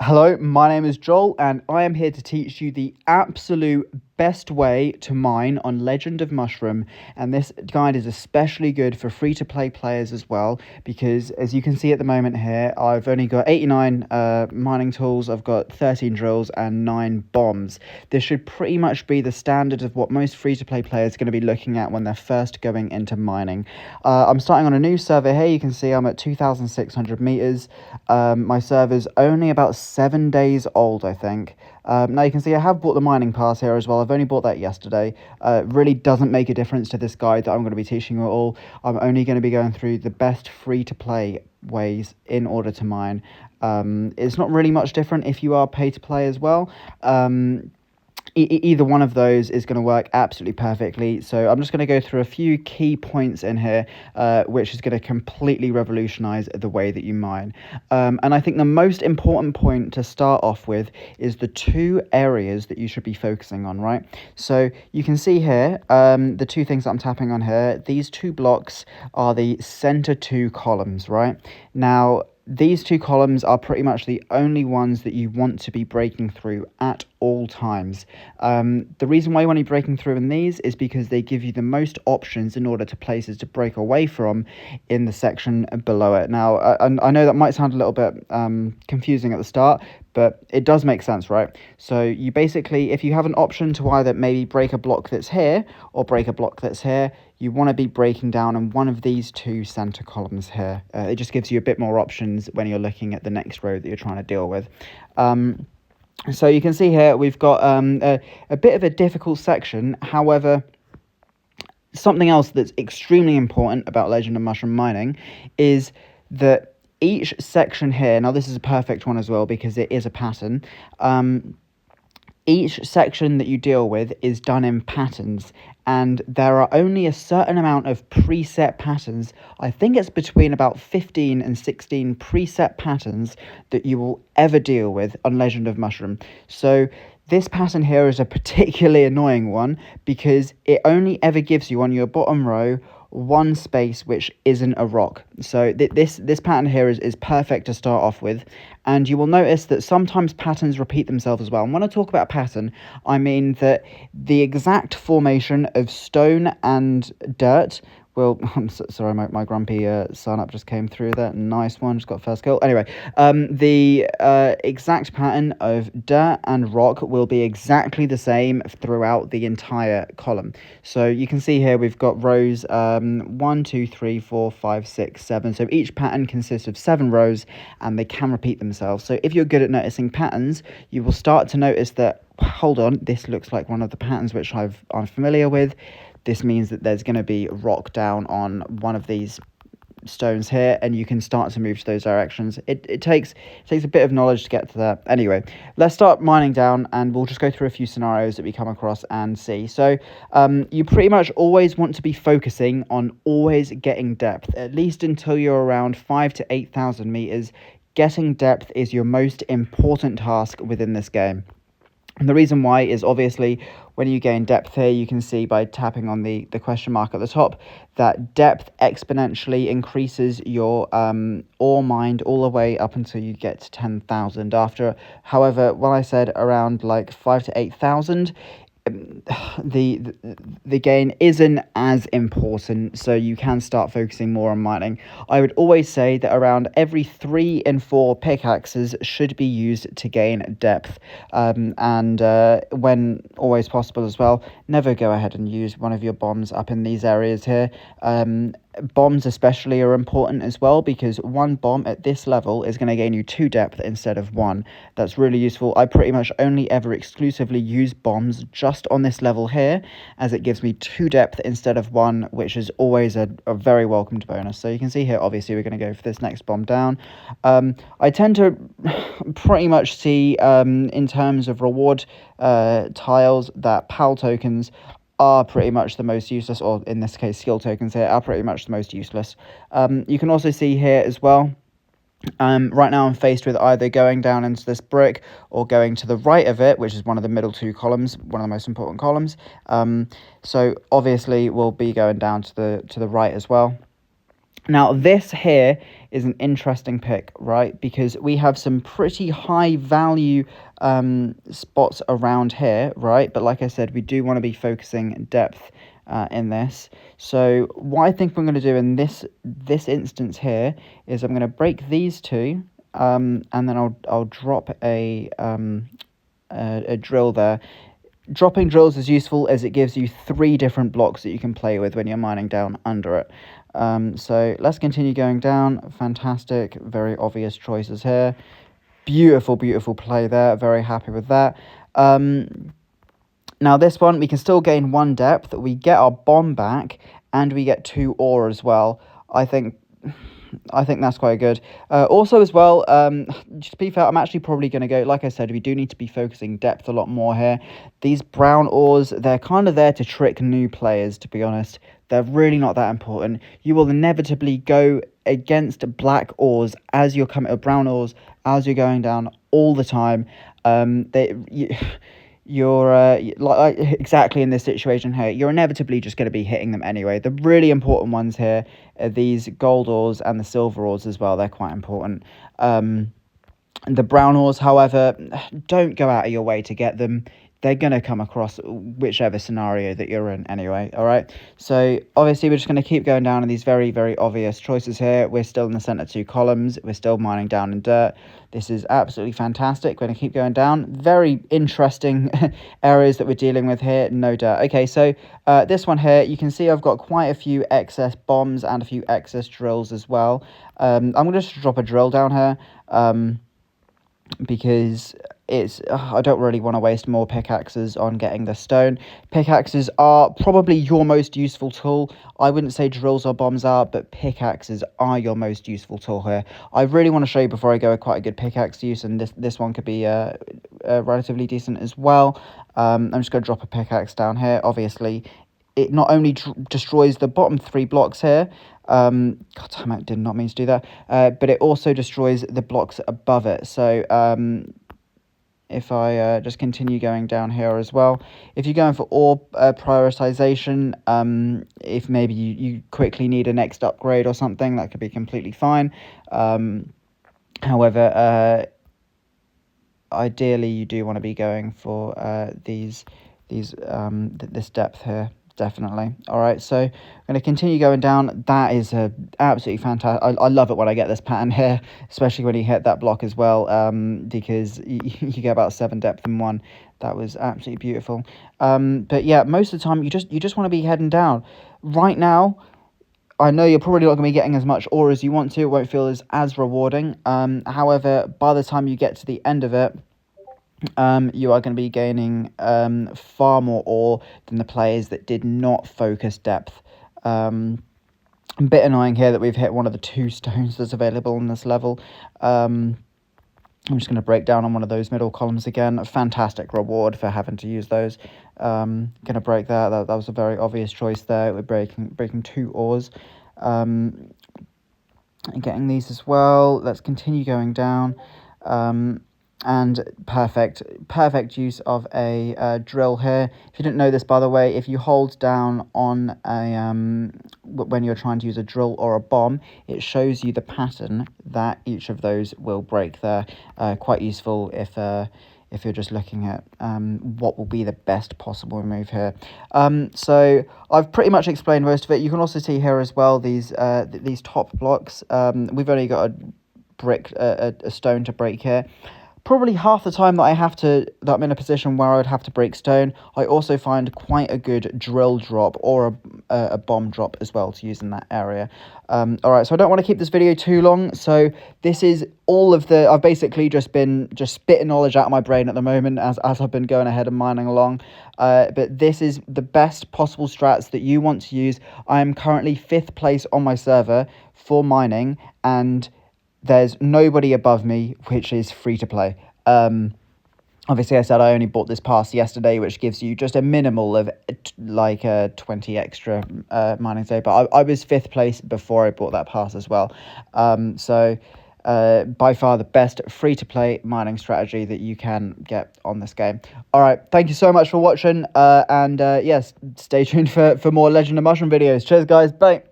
Hello, my name is Joel, and I am here to teach you the absolute best way to mine on Legend of Mushroom. And this guide is especially good for free-to-play players as well, because as you can see at the moment here, I've only got 89 mining tools, I've got 13 drills and 9 bombs. This should pretty much be the standard of what most free-to-play players are going to be looking at when they're first going into mining. I'm starting on a new server here. You can see I'm at 2,600 meters. My server's only about 7 days old, I think. Now you can see I have bought the mining pass here as well. I've only bought that yesterday. Really doesn't make a difference to this guide that I'm going to be teaching you all. I'm only going to be going through the best free-to-play ways in order to mine. It's not really much different if you are pay-to-play as well. Either one of those is going to work absolutely perfectly. So I'm just going to go through a few key points in here, which is going to completely revolutionize the way that you mine. And I think the most important point to start off with is the two areas that you should be focusing on, right? So you can see here, the two things that I'm tapping on here, these two blocks are the center two columns, right? Now, these two columns are pretty much the only ones that you want to be breaking through at all times. The reason why you want to be breaking through in these is because they give you the most options in order to places to break away from in the section below it. Now, I know that might sound a little bit confusing at the start, but it does make sense, right? So you basically, if you have an option to either maybe break a block that's here or break a block that's here, you want to be breaking down on one of these two center columns here. It just gives you a bit more options when you're looking at the next row that you're trying to deal with. So you can see here we've got a bit of a difficult section. However, something else that's extremely important about Legend of Mushroom mining is that each section here, now this is a perfect one as well because it is a pattern, each section that you deal with is done in patterns, and there are only a certain amount of preset patterns. I think it's between about 15 and 16 preset patterns that you will ever deal with on Legend of Mushroom. So this pattern here is a particularly annoying one because it only ever gives you on your bottom row one space which isn't a rock. So this pattern here is perfect to start off with, and you will notice that sometimes patterns repeat themselves as well. And when I talk about pattern, I mean that the exact formation of stone and dirt will... I'm sorry, my grumpy sun up just came through there. Nice one, just got first kill. Anyway, the exact pattern of dirt and rock will be exactly the same throughout the entire column. So you can see here we've got rows 1, 2, 3, 4, 5, 6, 7. So each pattern consists of 7 rows, and they can repeat themselves. So if you're good at noticing patterns, you will start to notice that, hold on, this looks like one of the patterns which I'm familiar with. This means that there's going to be rock down on one of these stones here, and you can start to move to those directions. It takes a bit of knowledge to get to that. Anyway, let's start mining down, and we'll just go through a few scenarios that we come across and see. So you pretty much always want to be focusing on always getting depth, at least until you're around 5,000 to 8,000 meters. Getting depth is your most important task within this game. And the reason why is obviously when you gain depth here, you can see by tapping on the question mark at the top that depth exponentially increases your ore mined all the way up until you get to 10,000. However, when I said around like 5,000 to 8,000, the gain isn't as important, so you can start focusing more on mining. I would always say that around every 3 in 4 pickaxes should be used to gain depth, and when always possible as well, never go ahead and use one of your bombs up in these areas here. Bombs especially are important as well, because one bomb at this level is going to gain you 2 depth instead of 1. That's really useful. I pretty much only ever exclusively use bombs just on this level here, as it gives me 2 depth instead of 1, which is always a very welcomed bonus. So you can see here, obviously we're going to go for this next bomb down. I tend to pretty much see in terms of reward tiles that PAL tokens are pretty much the most useless, or in this case skill tokens here are pretty much the most useless. You can also see here as well, right now I'm faced with either going down into this brick or going to the right of it, which is one of the middle 2 columns, one of the most important columns. So obviously we'll be going down to the right as well. Now, this here is an interesting pick, right? Because we have some pretty high value spots around here, right? But like I said, we do want to be focusing depth in this. So what I think we're going to do in this instance here is I'm going to break these two, and then I'll drop a drill there. Dropping drills is useful as it gives you 3 different blocks that you can play with when you're mining down under it. So let's continue going down. Fantastic, very obvious choices here. Beautiful, beautiful play there. Very happy with that. Now this one, we can still gain 1 depth. We get our bomb back, and we get 2 ore as well. I think that's quite good. Also as well, just to be fair, I'm actually probably going to go, like I said, we do need to be focusing depth a lot more here. These brown ores, they're kind of there to trick new players, to be honest. They're really not that important. You will inevitably go against black ores as you're coming, or brown ores as you're going down all the time. You're like exactly in this situation here, you're inevitably just going to be hitting them anyway. The really important ones here are these gold ores and the silver ores as well. They're quite important. The brown ores, however, don't go out of your way to get them. They're going to come across whichever scenario that you're in anyway, all right? So obviously we're just going to keep going down in these very, very obvious choices here. We're still in the center 2 columns. We're still mining down in dirt. This is absolutely fantastic. We're going to keep going down. Very interesting areas that we're dealing with here. No dirt. Okay, so this one here, you can see I've got quite a few excess bombs and a few excess drills as well. I'm going to just drop a drill down here. Because I don't really want to waste more pickaxes on getting the stone. Pickaxes are probably your most useful tool. I wouldn't say drills or bombs are, but pickaxes are your most useful tool here. I really want to show you before I go quite a good pickaxe use, and this one could be relatively decent as well. I'm just going to drop a pickaxe down here. Obviously, it not only destroys the bottom 3 blocks here, God damn it, did not mean to do that, but it also destroys the blocks above it. So if I just continue going down here as well, if you're going for ore prioritization, if maybe you quickly need a next upgrade or something, that could be completely fine. However, ideally you do want to be going for this depth here. Definitely. All right, so I'm going to continue going down. That is absolutely fantastic. I love it when I get this pattern here, especially when you hit that block as well, because you get about 7 depth in one. That was absolutely beautiful. But yeah, most of the time you just want to be heading down. Right now, I know you're probably not going to be getting as much ore as you want to. It won't feel as rewarding. However, by the time you get to the end of it, you are going to be gaining far more ore than the players that did not focus depth. A bit annoying here that we've hit one of the 2 stones that's available on this level. I'm just going to break down on one of those middle columns again. A fantastic reward for having to use those. Going to break that. That was a very obvious choice there. We're breaking 2 ores. And getting these as well. Let's continue going down. And perfect use of a drill here. If you didn't know this, by the way, if you hold down on a when you're trying to use a drill or a bomb, it shows you the pattern that each of those will break there. Quite useful if you're just looking at what will be the best possible move here. So I've pretty much explained most of it. You can also see here as well these top blocks. We've only got a stone to break here. Probably half the time that I'm in a position where I would have to break stone, I also find quite a good drill drop or a bomb drop as well to use in that area. All right, so I don't want to keep this video too long. So this is all of I've basically just spitting knowledge out of my brain at the moment as I've been going ahead and mining along. But this is the best possible strats that you want to use. I am currently 5th place on my server for mining, and there's nobody above me, which is free to play. Obviously, I said I only bought this pass yesterday, which gives you just a minimal of like 20 extra mining day. But I was 5th place before I bought that pass as well. So by far the best free to play mining strategy that you can get on this game. All right, thank you so much for watching. And yes, stay tuned for more Legend of Mushroom videos. Cheers, guys. Bye.